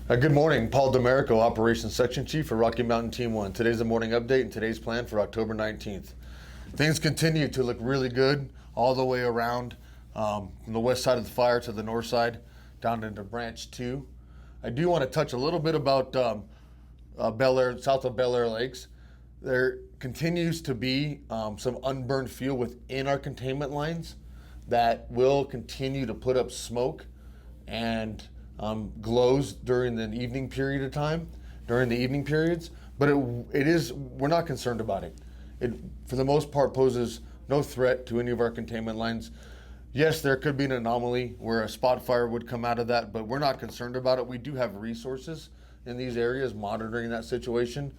Good morning, Paul DeMerico, Operations Section Chief for Rocky Mountain Team 1. Today's the morning update and today's plan for October 19th. Things continue to look really good all the way around from the west side of the fire to the north side down into Branch 2. I do want to touch a little bit about Bel Air, south of Bel Air Lakes. There continues to be some unburned fuel within our containment lines that will continue to put up smoke and glows during the evening period of time, during the evening periods, but we're not concerned about it. It, for the most part, poses no threat to any of our containment lines. Yes, there could be an anomaly where a spot fire would come out of that, but we're not concerned about it. We do have resources in these areas monitoring that situation.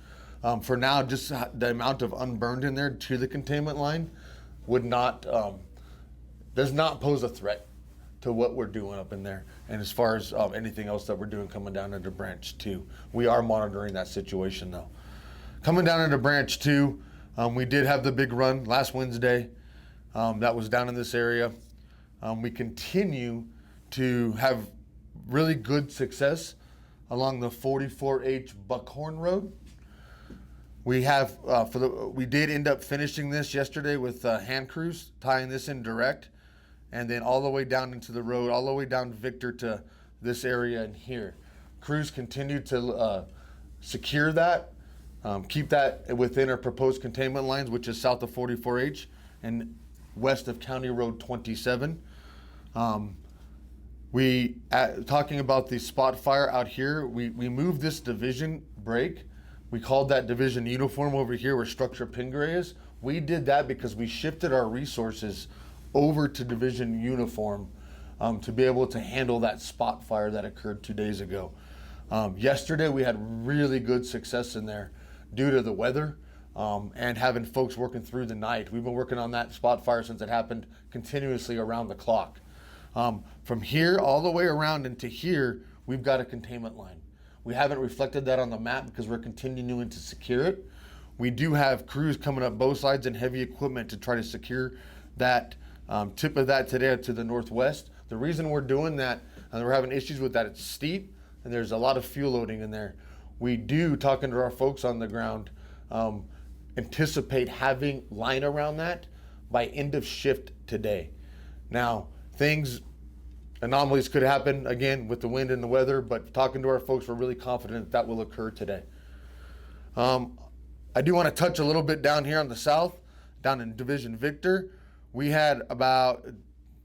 For now, just the amount of unburned in there to the containment line does not pose a threat to what we're doing up in there. And as far as anything else that we're doing coming down into Branch 2, we are monitoring that situation though. Coming down into Branch 2, we did have the big run last Wednesday. That was down in this area. We continue to have really good success along the 44H Buckhorn Road. We have we did end up finishing this yesterday with hand crews tying this in direct, and then all the way down into the road, all the way down Victor to this area in here. Crews continue to secure that, keep that within our proposed containment lines, which is south of 44H and west of County Road 27. Talking about the spot fire out here, we moved this division break. We called that division uniform over here where structure pin gray is. We did that because we shifted our resources over to division uniform to be able to handle that spot fire that occurred 2 days ago. Yesterday we had really good success in there due to the weather and having folks working through the night. We've been working on that spot fire since it happened continuously around the clock. From here all the way around into here, we've got a containment line. We haven't reflected that on the map because we're continuing to secure it. We do have crews coming up both sides and heavy equipment to try to secure that tip of that today to the northwest. The reason we're doing that and we're having issues with that, it's steep and there's a lot of fuel loading in there. We do, talking to our folks on the ground, anticipate having line around that by end of shift today. Now, anomalies could happen again with the wind and the weather, but talking to our folks, we're really confident that will occur today. I do want to touch a little bit down here on the south, down in Division Victor. We had about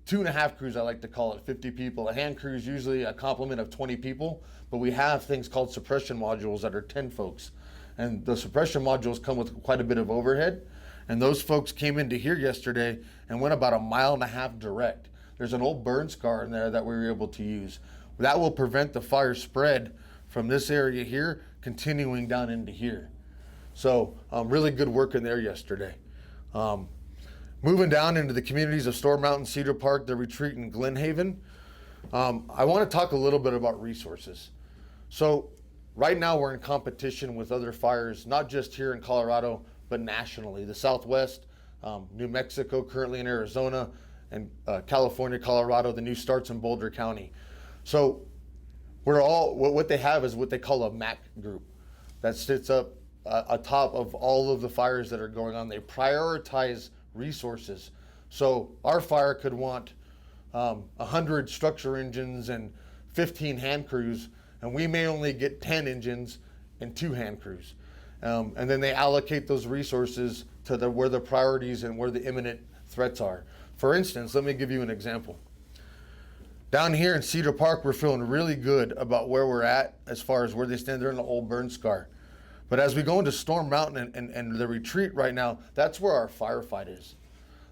2.5 crews, I like to call it, 50 people. A hand crew is usually a complement of 20 people, but we have things called suppression modules that are 10 folks. And the suppression modules come with quite a bit of overhead. And those folks came into here yesterday and went about 1.5 miles direct. There's an old burn scar in there that we were able to use. That will prevent the fire spread from this area here, continuing down into here. So really good work in there yesterday. Moving down into the communities of Storm Mountain, Cedar Park, the retreat in Glen Haven, I want to talk a little bit about resources. So right now we're in competition with other fires, not just here in Colorado, but nationally. The Southwest, New Mexico, currently in Arizona, and California, Colorado, the new starts in Boulder County. So what they have is what they call a MAC group that sits up atop of all of the fires that are going on. They prioritize resources. So our fire could want 100 structure engines and 15 hand crews, and we may only get 10 engines and 2 hand crews. And then they allocate those resources to where the priorities and where the imminent threats are. For instance, let me give you an example. Down here in Cedar Park, we're feeling really good about where we're at as far as where they stand there in the old burn scar. But as we go into Storm Mountain and the retreat right now, that's where our firefight is.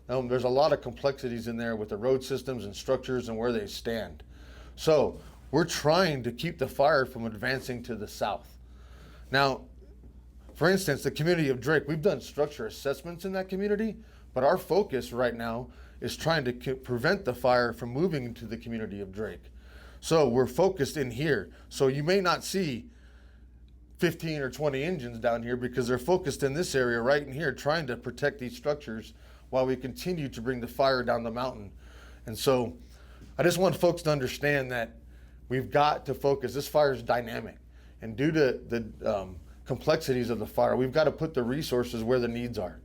There's a lot of complexities in there with the road systems and structures and where they stand. So we're trying to keep the fire from advancing to the south. Now, for instance, the community of Drake, we've done structure assessments in that community, but our focus right now is trying to prevent the fire from moving into the community of Drake. So we're focused in here. So you may not see 15 or 20 engines down here because they're focused in this area right in here trying to protect these structures while we continue to bring the fire down the mountain. And so I just want folks to understand that we've got to focus. This fire is dynamic, and due to the complexities of the fire, we've got to put the resources where the needs are.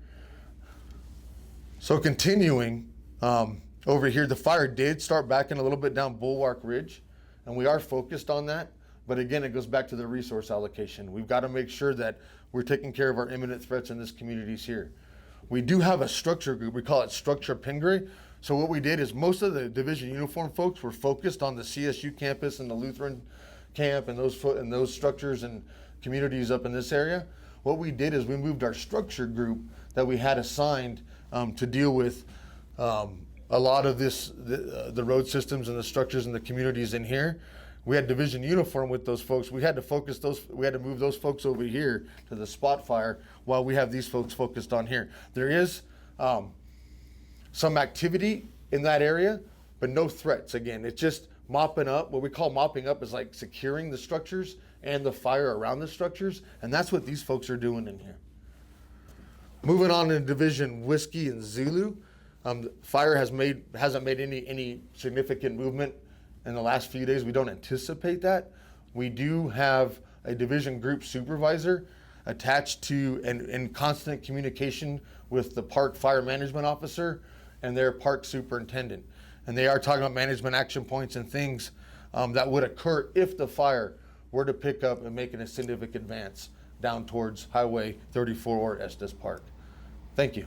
So continuing over here, the fire did start backing a little bit down Bulwark Ridge, and we are focused on that. But again, it goes back to the resource allocation. We've got to make sure that we're taking care of our imminent threats in this communities here. We do have a structure group. We call it Structure Pingree. So what we did is most of the division uniform folks were focused on the CSU campus and the Lutheran camp and those structures and communities up in this area. What we did is we moved our structure group that we had assigned to deal with a lot of the road systems and the structures and the communities in here. We had division uniform with those folks. We had to move those folks over here to the spot fire while we have these folks focused on here. There is some activity in that area, but no threats. Again, it's just mopping up. What we call mopping up is like securing the structures and the fire around the structures, and that's what these folks are doing in here. Moving on to Division Whiskey and Zulu, fire hasn't made any significant movement in the last few days. We don't anticipate that. We do have a division group supervisor attached to and in constant communication with the park fire management officer and their park superintendent. And they are talking about management action points and things that would occur if the fire were to pick up and make a significant advance down towards Highway 34 or Estes Park. Thank you.